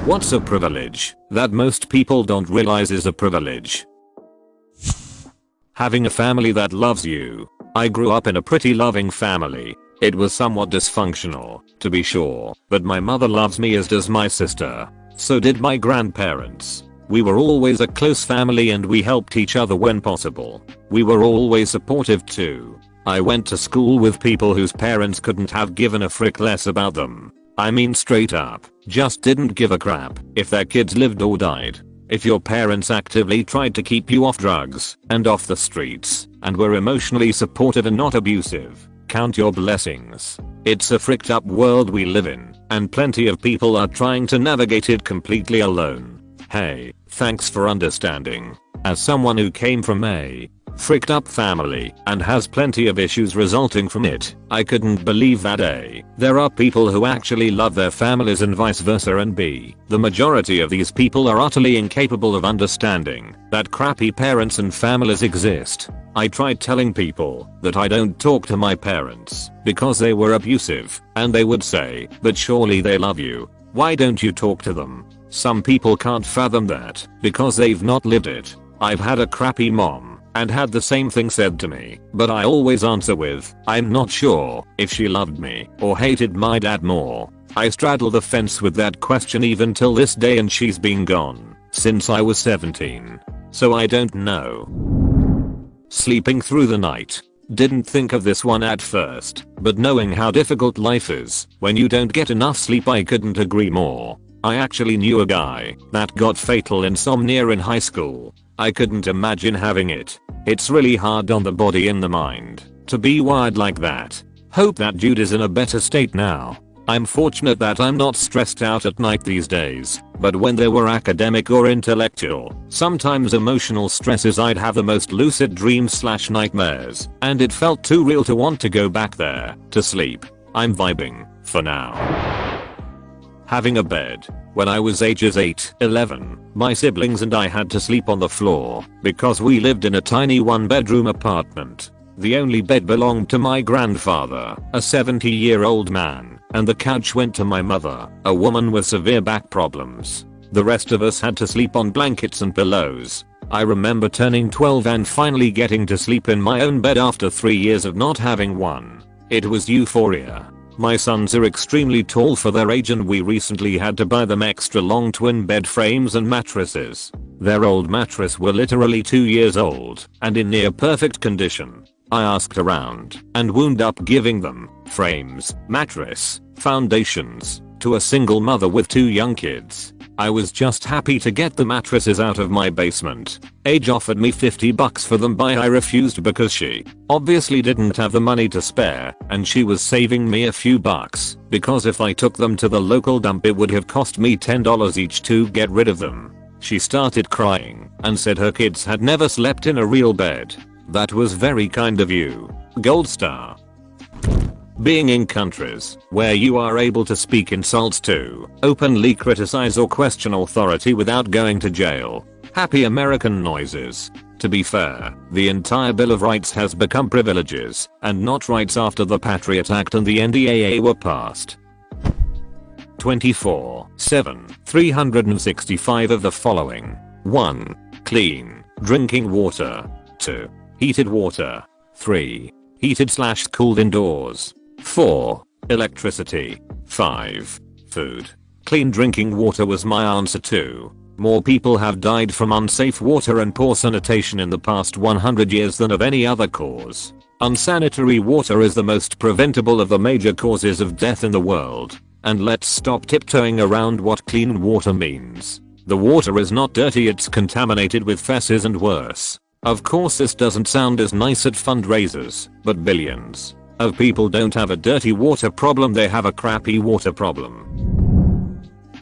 What's a privilege that most people don't realize is a privilege? Having a family that loves you. I grew up in a pretty loving family. It was somewhat dysfunctional, to be sure, but my mother loves me as does my sister. So did my grandparents. We were always a close family and we helped each other when possible. We were always supportive too. I went to school with people whose parents couldn't have given a frick less about them. I mean straight up, just didn't give a crap if their kids lived or died. If your parents actively tried to keep you off drugs and off the streets and were emotionally supportive and not abusive, count your blessings. It's a fricked up world we live in, and plenty of people are trying to navigate it completely alone. Hey, thanks for understanding. As someone who came from a fricked up family and has plenty of issues resulting from it, I couldn't believe that A, there are people who actually love their families and vice versa, and B, the majority of these people are utterly incapable of understanding that crappy parents and families exist. I tried telling people that I don't talk to my parents because they were abusive, and they would say, but surely they love you. Why don't you talk to them? Some people can't fathom that because they've not lived it. I've had a crappy mom and had the same thing said to me, but I always answer with, I'm not sure if she loved me or hated my dad more. I straddle the fence with that question even till this day, and she's been gone since I was 17. So I don't know. Sleeping through the night. Didn't think of this one at first, but knowing how difficult life is when you don't get enough sleep, I couldn't agree more. I actually knew a guy that got fatal insomnia in high school. I couldn't imagine having it. It's really hard on the body and the mind to be wired like that. Hope that dude is in a better state now. I'm fortunate that I'm not stressed out at night these days, but when they were academic or intellectual, sometimes emotional stresses, I'd have the most lucid dreams / nightmares, and it felt too real to want to go back there to sleep. I'm vibing for now. Having a bed. When I was ages 8, 11, my siblings and I had to sleep on the floor because we lived in a tiny one-bedroom apartment. The only bed belonged to my grandfather, a 70-year-old man, and the couch went to my mother, a woman with severe back problems. The rest of us had to sleep on blankets and pillows. I remember turning 12 and finally getting to sleep in my own bed after 3 years of not having one. It was euphoria. My sons are extremely tall for their age, and we recently had to buy them extra long twin bed frames and mattresses. Their old mattress were literally 2 years old and in near perfect condition. I asked around and wound up giving them frames, mattress, foundations to a single mother with 2 young kids. I was just happy to get the mattresses out of my basement. Age offered me $50 for them, but I refused because she obviously didn't have the money to spare, and she was saving me a few bucks because if I took them to the local dump it would have cost me $10 each to get rid of them. She started crying and said her kids had never slept in a real bed. That was very kind of you. Gold star. Being in countries where you are able to speak insults to, openly criticize or question authority without going to jail. Happy American noises. To be fair, the entire Bill of Rights has become privileges and not rights after the Patriot Act and the NDAA were passed. 24/7, 365 of the following. 1. Clean drinking water. 2. Heated water. 3. Heated/cooled indoors. 4. Electricity. 5. Food. Clean drinking water was my answer too. More people have died from unsafe water and poor sanitation in the past 100 years than of any other cause. Unsanitary water is the most preventable of the major causes of death in the world. And let's stop tiptoeing around what clean water means. The water is not dirty, it's contaminated with feces and worse. Of course this doesn't sound as nice at fundraisers, but billions of people don't have a dirty water problem, they have a crappy water problem.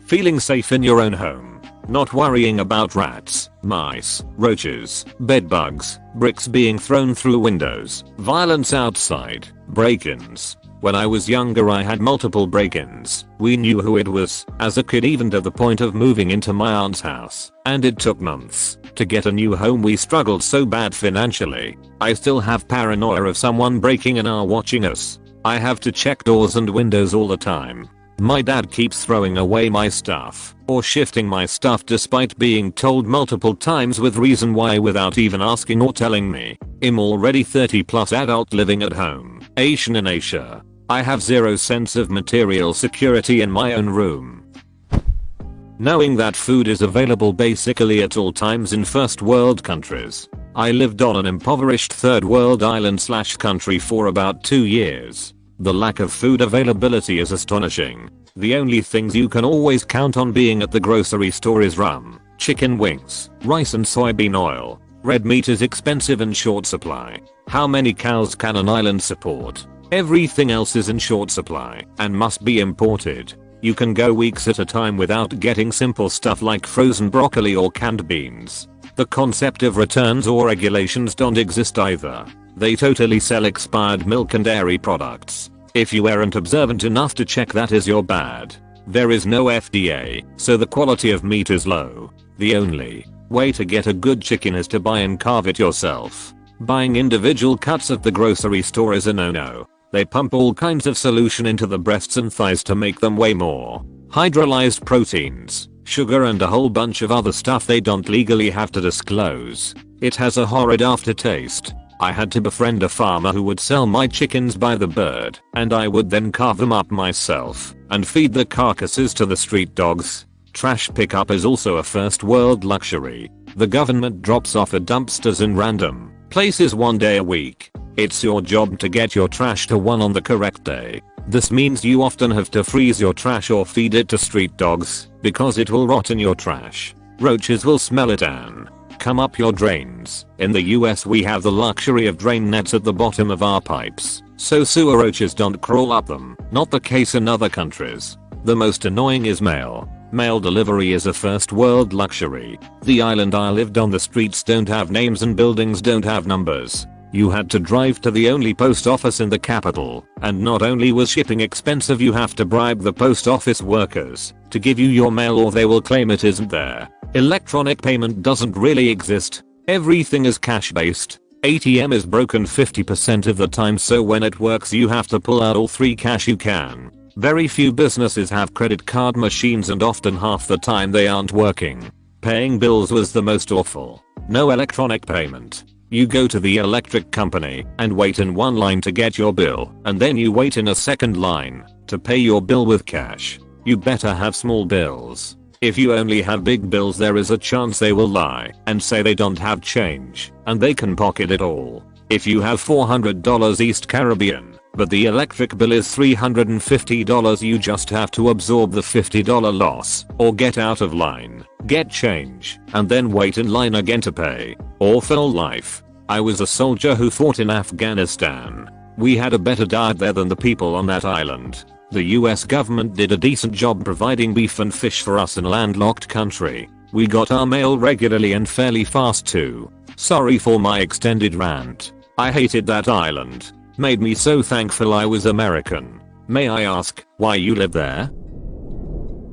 Feeling safe in your own home. Not worrying about rats, mice, roaches, bedbugs, bricks being thrown through windows, violence outside, break-ins. When I was younger I had multiple break-ins. We knew who it was as a kid, even to the point of moving into my aunt's house, and it took months to get a new home. We struggled so bad financially. I still have paranoia of someone breaking in or watching us. I have to check doors and windows all the time. My dad keeps throwing away my stuff or shifting my stuff despite being told multiple times with reason why without even asking or telling me. I'm already 30 plus adult living at home, Asian in Asia. I have zero sense of material security in my own room. Knowing that food is available basically at all times in first world countries. I lived on an impoverished third world island / country for about 2 years. The lack of food availability is astonishing. The only things you can always count on being at the grocery store is rum, chicken wings, rice and soybean oil. Red meat is expensive and short supply. How many cows can an island support? Everything else is in short supply and must be imported. You can go weeks at a time without getting simple stuff like frozen broccoli or canned beans. The concept of returns or regulations don't exist either. They totally sell expired milk and dairy products. If you aren't observant enough to check, that is your bad. There is no FDA, so the quality of meat is low. The only way to get a good chicken is to buy and carve it yourself. Buying individual cuts at the grocery store is a no-no. They pump all kinds of solution into the breasts and thighs to make them weigh more. Hydrolyzed proteins, sugar and a whole bunch of other stuff they don't legally have to disclose. It has a horrid aftertaste. I had to befriend a farmer who would sell my chickens by the bird, and I would then carve them up myself and feed the carcasses to the street dogs. Trash pickup is also a first world luxury. The government drops off at dumpsters in random places 1 day a week. It's your job to get your trash to one on the correct day. This means you often have to freeze your trash or feed it to street dogs because it will rot in your trash. Roaches will smell it and come up your drains. In the US we have the luxury of drain nets at the bottom of our pipes, so sewer roaches don't crawl up them. Not the case in other countries. The most annoying is mail. Mail delivery is a first world luxury. The island I lived on, the streets don't have names and buildings don't have numbers. You had to drive to the only post office in the capital, and not only was shipping expensive, you have to bribe the post office workers to give you your mail or they will claim it isn't there. Electronic payment doesn't really exist. Everything is cash based. ATM is broken 50% of the time, so when it works you have to pull out all 3 cash you can. Very few businesses have credit card machines and often half the time they aren't working. Paying bills was the most awful. No electronic payment. You go to the electric company and wait in one line to get your bill, and then you wait in a second line to pay your bill with cash. You better have small bills. If you only have big bills, there is a chance they will lie and say they don't have change, and they can pocket it all. If you have $400 East Caribbean, but the electric bill is $350, you just have to absorb the $50 loss, or get out of line, get change, and then wait in line again to pay. Awful life. I was a soldier who fought in Afghanistan. We had a better diet there than the people on that island. The US government did a decent job providing beef and fish for us in a landlocked country. We got our mail regularly and fairly fast too. Sorry for my extended rant. I hated that island. Made me so thankful I was American. May I ask why you live there?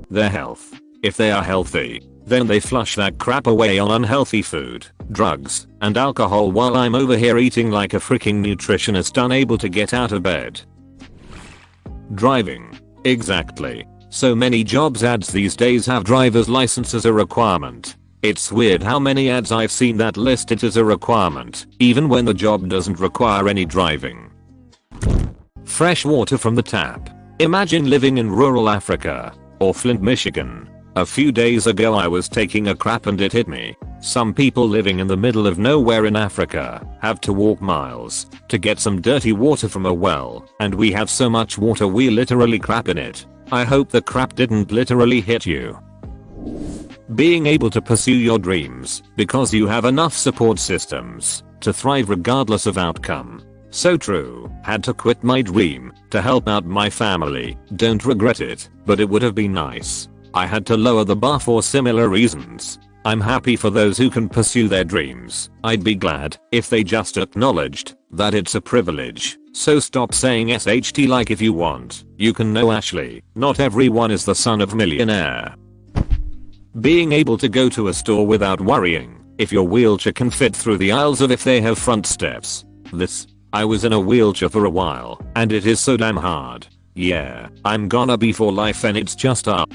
Their health. If they are healthy, then they flush that crap away on unhealthy food, drugs, and alcohol, while I'm over here eating like a freaking nutritionist unable to get out of bed. Driving. Exactly. So many jobs ads these days have driver's license as a requirement. It's weird how many ads I've seen that list it as a requirement, even when the job doesn't require any driving. Fresh water from the tap. Imagine living in rural Africa, or Flint, Michigan. A few days ago I was taking a crap and it hit me. Some people living in the middle of nowhere in Africa have to walk miles to get some dirty water from a well, and we have so much water we literally crap in it. I hope the crap didn't literally hit you. Being able to pursue your dreams because you have enough support systems to thrive regardless of outcome. So true. Had to quit my dream to help out my family. Don't regret it, but it would have been nice. I had to lower the bar for similar reasons. I'm happy for those who can pursue their dreams. I'd be glad if they just acknowledged that it's a privilege. So stop saying SHT like if you want, you can. No, Ashley, not everyone is the son of a millionaire. Being able to go to a store without worrying if your wheelchair can fit through the aisles or if they have front steps. I was in a wheelchair for a while, and it is so damn hard. Yeah, I'm gonna be for life and it's just up.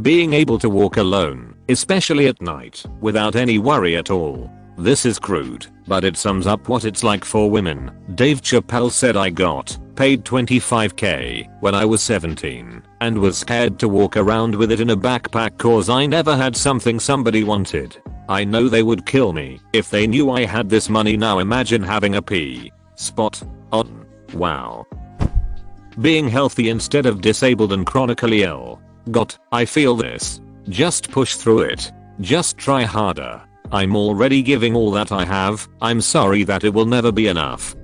Being able to walk alone, especially at night, without any worry at all. This is crude, but it sums up what it's like for women. Dave Chappelle said I got paid $25k when I was 17 and was scared to walk around with it in a backpack cause I never had something somebody wanted. I know they would kill me if they knew I had this money. Now imagine having a pee. Spot on. Wow. Being healthy instead of disabled and chronically ill. I feel this. Just push through it. Just try harder. I'm already giving all that I have. I'm sorry that it will never be enough.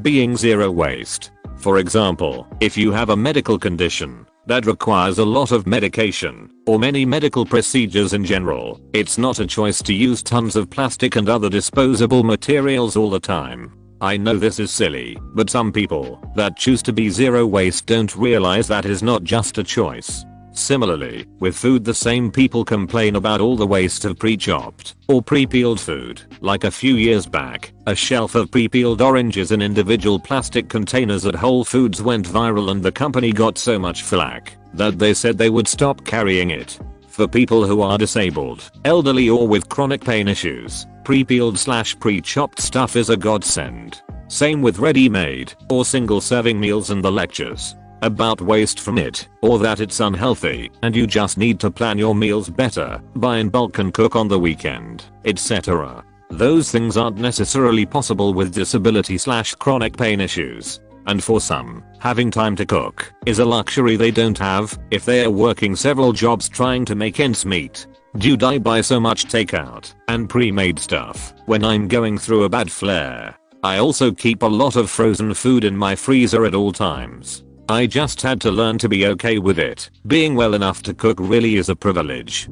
Being zero waste. For example, if you have a medical condition that requires a lot of medication or many medical procedures in general, it's not a choice to use tons of plastic and other disposable materials all the time. I know this is silly, but some people that choose to be zero waste don't realize that is not just a choice. Similarly, with food, the same people complain about all the waste of pre-chopped or pre-peeled food. Like a few years back, a shelf of pre-peeled oranges in individual plastic containers at Whole Foods went viral and the company got so much flack that they said they would stop carrying it. For people who are disabled, elderly or with chronic pain issues, pre-peeled/pre-chopped stuff is a godsend. Same with ready-made or single-serving meals and the lectures about waste from it, or that it's unhealthy and you just need to plan your meals better, buy in bulk and cook on the weekend, etc. Those things aren't necessarily possible with disability/chronic pain issues. And for some, having time to cook is a luxury they don't have if they are working several jobs trying to make ends meet. Dude, I buy so much takeout and pre-made stuff when I'm going through a bad flare. I also keep a lot of frozen food in my freezer at all times. I just had to learn to be okay with it. Being well enough to cook really is a privilege.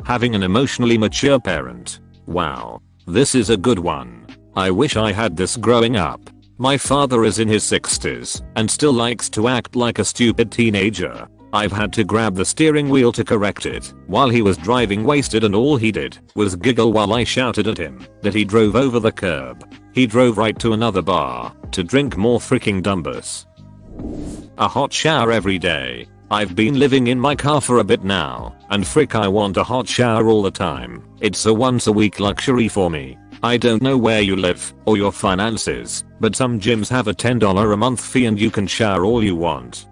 Having an emotionally mature parent. Wow. This is a good one. I wish I had this growing up. My father is in his 60s and still likes to act like a stupid teenager. I've had to grab the steering wheel to correct it while he was driving wasted, and all he did was giggle while I shouted at him that he drove over the curb. He drove right to another bar to drink more freaking dumbus. A hot shower every day. I've been living in my car for a bit now, and frick, I want a hot shower all the time. It's a once a week luxury for me. I don't know where you live or your finances, but some gyms have a $10 a month fee and you can shower all you want.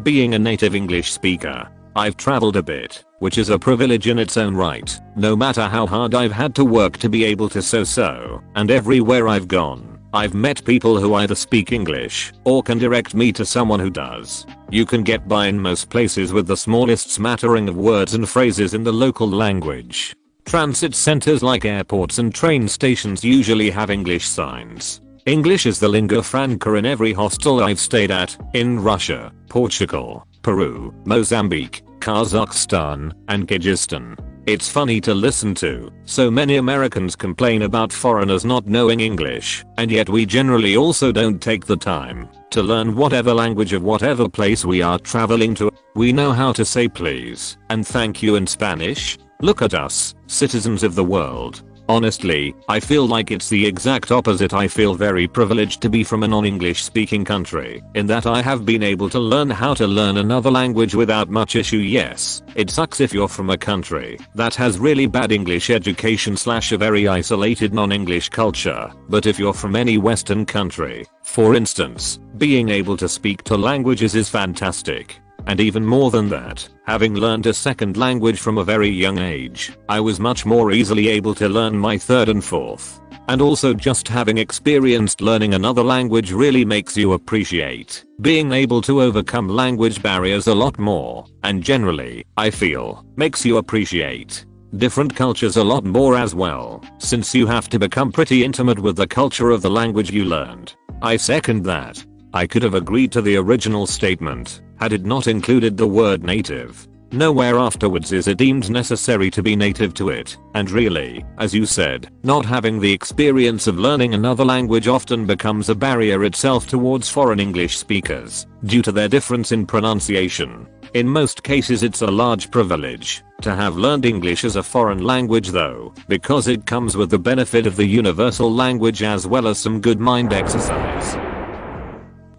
Being a native English speaker. I've traveled a bit, which is a privilege in its own right, no matter how hard I've had to work to be able to so, and everywhere I've gone, I've met people who either speak English or can direct me to someone who does. You can get by in most places with the smallest smattering of words and phrases in the local language. Transit centers like airports and train stations usually have English signs. English is the lingua franca in every hostel I've stayed at, in Russia, Portugal, Peru, Mozambique, Kazakhstan, and Kyrgyzstan. It's funny to listen to. So many Americans complain about foreigners not knowing English, and yet we generally also don't take the time to learn whatever language of whatever place we are traveling to. We know how to say please and thank you in Spanish. Look at us, citizens of the world. Honestly, I feel like it's the exact opposite. I feel very privileged to be from a non-English speaking country, in that I have been able to learn how to learn another language without much issue. Yes, it sucks if you're from a country that has really bad English education / a very isolated non-English culture, but if you're from any Western country, for instance, being able to speak 2 languages is fantastic. And even more than that, having learned a second language from a very young age, I was much more easily able to learn my 3rd and 4th. And also just having experienced learning another language really makes you appreciate being able to overcome language barriers a lot more, and generally, I feel, makes you appreciate different cultures a lot more as well, since you have to become pretty intimate with the culture of the language you learned. I second that. I could have agreed to the original statement had it not included the word native. Nowhere afterwards is it deemed necessary to be native to it, and really, as you said, not having the experience of learning another language often becomes a barrier itself towards foreign English speakers, due to their difference in pronunciation. In most cases it's a large privilege to have learned English as a foreign language though, because it comes with the benefit of the universal language as well as some good mind exercise.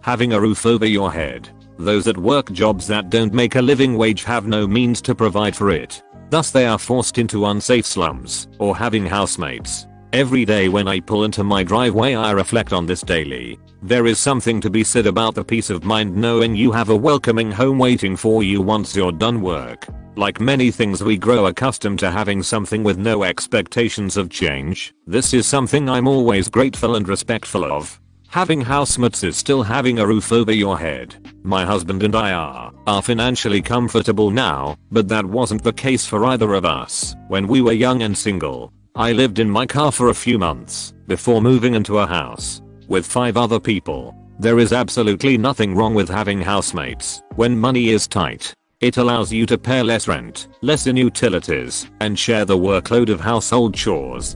having a roof over your head. Those that work jobs that don't make a living wage have no means to provide for it. Thus they are forced into unsafe slums or having housemates. Every day when I pull into my driveway I reflect on this daily. There is something to be said about the peace of mind knowing you have a welcoming home waiting for you once you're done work. Like many things we grow accustomed to having something with no expectations of change. This is something I'm always grateful and respectful of. Having housemates is still having a roof over your head. My husband and I are financially comfortable now, but that wasn't the case for either of us when we were young and single. I lived in my car for a few months before moving into a house with 5 other people. There is absolutely nothing wrong with having housemates when money is tight. It allows you to pay less rent, less in utilities, and share the workload of household chores.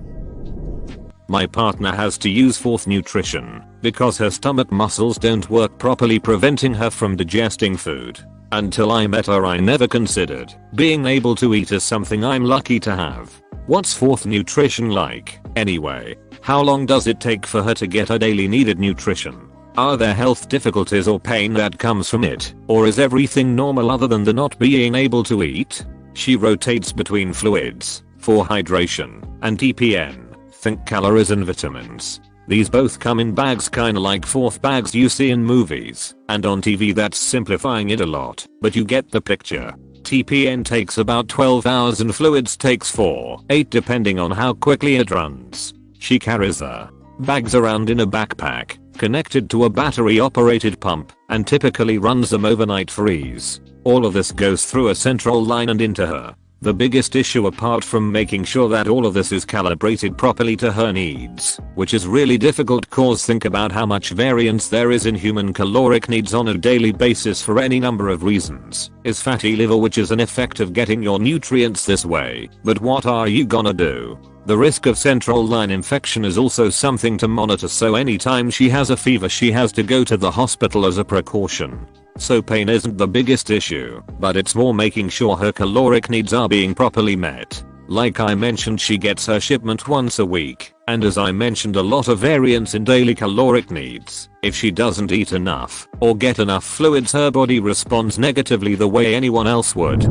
My partner has to use Fourth Nutrition because her stomach muscles don't work properly, preventing her from digesting food. Until I met her I never considered being able to eat as something I'm lucky to have. What's Fourth Nutrition like, anyway? How long does it take for her to get her daily needed nutrition? Are there health difficulties or pain that comes from it, or is everything normal other than the not being able to eat? She rotates between fluids for hydration and TPN. Think calories and vitamins. These both come in bags kinda like fourth bags you see in movies and on TV. That's simplifying it a lot, but you get the picture. TPN takes about 12 hours and fluids takes 4-8 depending on how quickly it runs. She carries the bags around in a backpack connected to a battery operated pump and typically runs them overnight for ease. All of this goes through a central line and into her. The biggest issue apart from making sure that all of this is calibrated properly to her needs, which is really difficult cause think about how much variance there is in human caloric needs on a daily basis for any number of reasons, is fatty liver, which is an effect of getting your nutrients this way. But what are you gonna do? The risk of central line infection is also something to monitor, so anytime she has a fever she has to go to the hospital as a precaution. So pain isn't the biggest issue, but it's more making sure her caloric needs are being properly met. Like I mentioned, she gets her shipment once a week, and as I mentioned, a lot of variance in daily caloric needs. If she doesn't eat enough or get enough fluids, her body responds negatively the way anyone else would.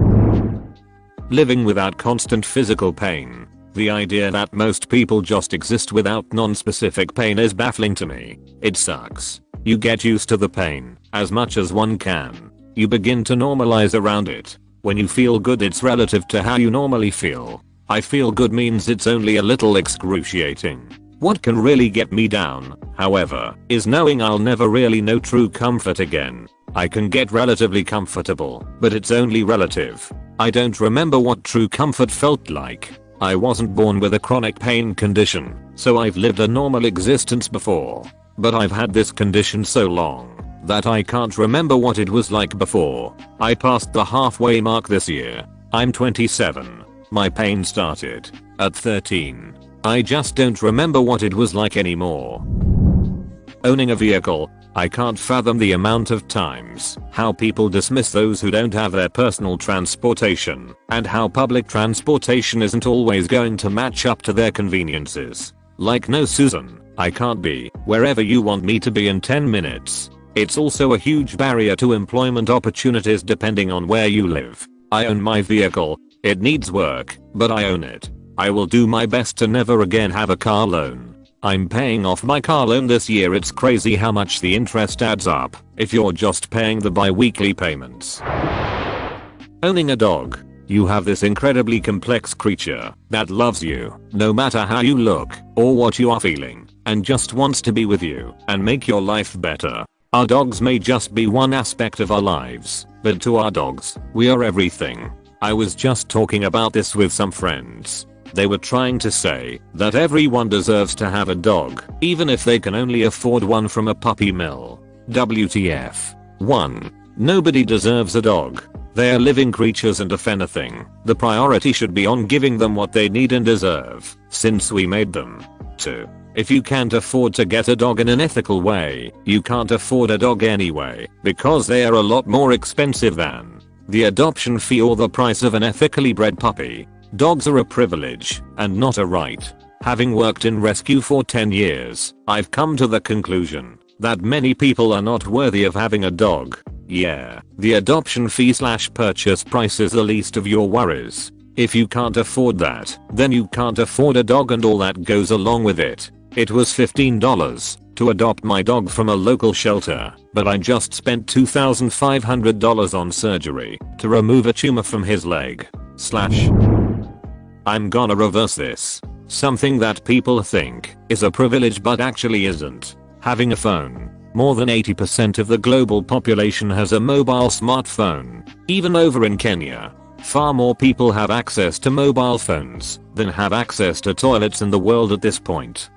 Living without constant physical pain. The idea that most people just exist without non-specific pain is baffling to me. It sucks. You get used to the pain as much as one can. You begin to normalize around it. When you feel good, it's relative to how you normally feel. I feel good means it's only a little excruciating. What can really get me down, however, is knowing I'll never really know true comfort again. I can get relatively comfortable, but it's only relative. I don't remember what true comfort felt like. I wasn't born with a chronic pain condition, so I've lived a normal existence before. But I've had this condition so long that I can't remember what it was like before. I passed the halfway mark this year. I'm 27. My pain started at 13. I just don't remember what it was like anymore. Owning a vehicle. I can't fathom the amount of times how people dismiss those who don't have their personal transportation, and how public transportation isn't always going to match up to their conveniences. Like, no Susan, I can't be wherever you want me to be in 10 minutes. It's also a huge barrier to employment opportunities depending on where you live. I own my vehicle. It needs work, but I own it. I will do my best to never again have a car loan. I'm paying off my car loan this year. It's crazy how much the interest adds up if you're just paying the bi-weekly payments. Owning a dog. You have this incredibly complex creature that loves you no matter how you look or what you are feeling, and just wants to be with you and make your life better. Our dogs may just be one aspect of our lives, but to our dogs, we are everything. I was just talking about this with some friends. They were trying to say that everyone deserves to have a dog, even if they can only afford one from a puppy mill. WTF. 1. Nobody deserves a dog. They are living creatures, and if anything, the priority should be on giving them what they need and deserve, since we made them. 2. If you can't afford to get a dog in an ethical way, you can't afford a dog anyway, because they are a lot more expensive than the adoption fee or the price of an ethically bred puppy. Dogs are a privilege and not a right. Having worked in rescue for 10 years, I've come to the conclusion That many people are not worthy of having a dog. Yeah, the adoption fee/purchase price is the least of your worries. If you can't afford that, then you can't afford a dog and all that goes along with it. It was $15 to adopt my dog from a local shelter, but I just spent $2,500 on surgery to remove a tumor from his leg. I'm gonna reverse this. Something that people think is a privilege but actually isn't. Having a phone. More than 80% of the global population has a mobile smartphone. Even over in Kenya, far more people have access to mobile phones than have access to toilets in the world at this point.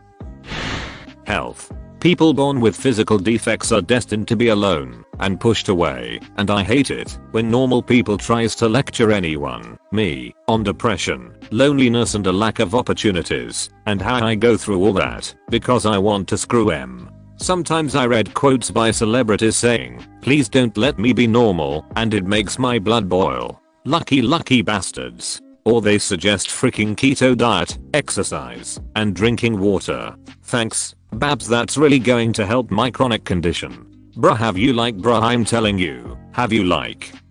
Health. People born with physical defects are destined to be alone and pushed away, and I hate it when normal people tries to lecture anyone, me, on depression, loneliness and a lack of opportunities, and how I go through all that because I want to screw 'em. Sometimes I read quotes by celebrities saying, "Please don't let me be normal," and it makes my blood boil. Lucky bastards. Or they suggest freaking keto diet, exercise, and drinking water. Thanks, Babs, that's really going to help my chronic condition. Bruh, I'm telling you, have you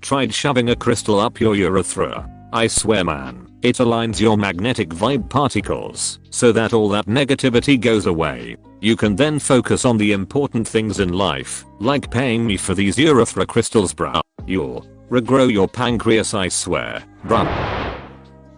tried shoving a crystal up your urethra? I swear man, it aligns your magnetic vibe particles so that all that negativity goes away. You can then focus on the important things in life, like paying me for these urethra crystals bruh. You'll regrow your pancreas, I swear, bruh.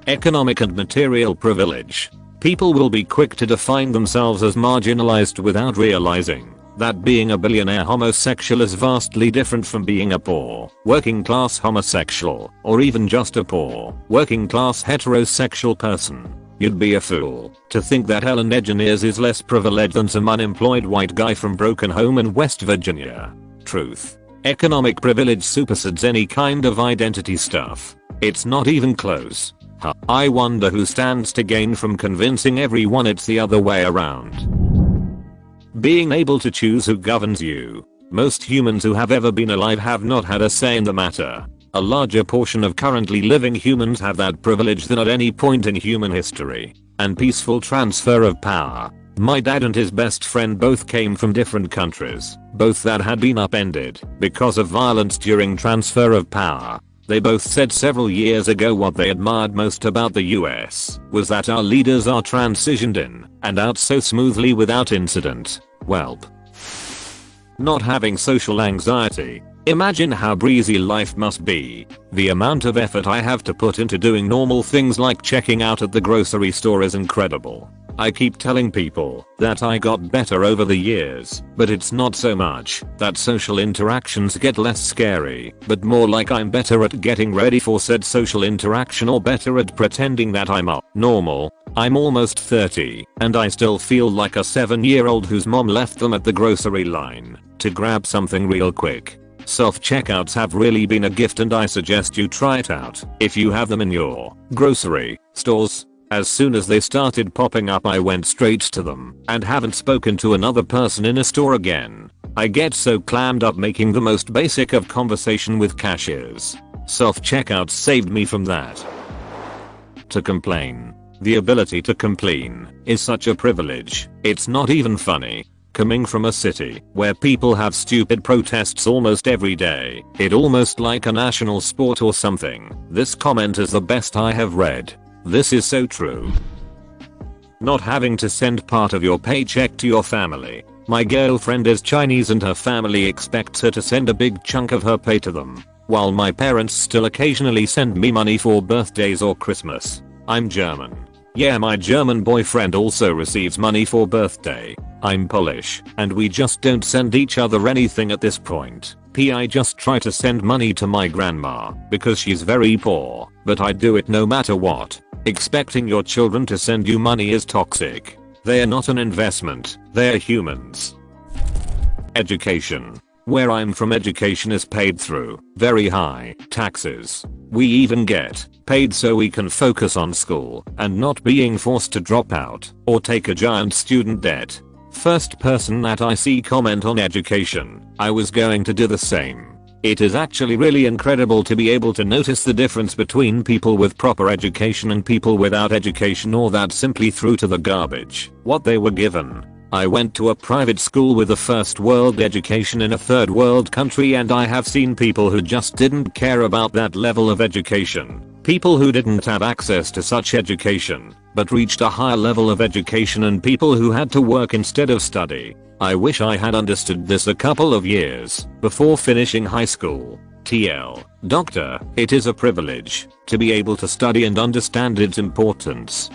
Economic and material privilege. People will be quick to define themselves as marginalized without realizing that being a billionaire homosexual is vastly different from being a poor, working class homosexual, or even just a poor, working class heterosexual person. You'd be a fool to think that Ellen DeGeneres is less privileged than some unemployed white guy from broken home in West Virginia. Truth. Economic privilege supersedes any kind of identity stuff. It's not even close. I wonder who stands to gain from convincing everyone it's the other way around. Being able to choose who governs you. Most humans who have ever been alive have not had a say in the matter. A larger portion of currently living humans have that privilege than at any point in human history. And peaceful transfer of power. My dad and his best friend both came from different countries, both that had been upended because of violence during transfer of power. They both said several years ago what they admired most about the US was that our leaders are transitioned in and out so smoothly without incident. Welp. Not having social anxiety. Imagine how breezy life must be. The amount of effort I have to put into doing normal things like checking out at the grocery store is incredible. I keep telling people that I got better over the years, but it's not so much that social interactions get less scary, but more like I'm better at getting ready for said social interaction or better at pretending that I'm normal. I'm almost 30, and I still feel like a 7-year-old whose mom left them at the grocery line to grab something real quick. Self-checkouts have really been a gift and I suggest you try it out if you have them in your grocery stores. As soon as they started popping up I went straight to them and haven't spoken to another person in a store again. I get so clammed up making the most basic of conversation with cashiers. Self-checkouts saved me from that. To complain. The ability to complain is such a privilege, it's not even funny. Coming from a city where people have stupid protests almost every day, it almost like a national sport or something, this comment is the best I have read. This is so true. Not having to send part of your paycheck to your family. My girlfriend is Chinese and her family expects her to send a big chunk of her pay to them, while my parents still occasionally send me money for birthdays or Christmas. I'm German. Yeah, my German boyfriend also receives money for birthday. I'm Polish, and we just don't send each other anything at this point. I just try to send money to my grandma because she's very poor, but I do it no matter what. Expecting your children to send you money is toxic. They are not an investment, they are humans. Education. Where I'm from, education is paid through very high taxes. We even get paid so we can focus on school and not being forced to drop out or take a giant student debt. First person that I see comment on education, I was going to do the same. It is actually really incredible to be able to notice the difference between people with proper education and people without education or that simply threw to the garbage what they were given. I went to a private school with a first world education in a third world country, and I have seen people who just didn't care about that level of education. People who didn't have access to such education, but reached a higher level of education, and people who had to work instead of study. I wish I had understood this a couple of years before finishing high school. TL. Doctor, it is a privilege to be able to study and understand its importance.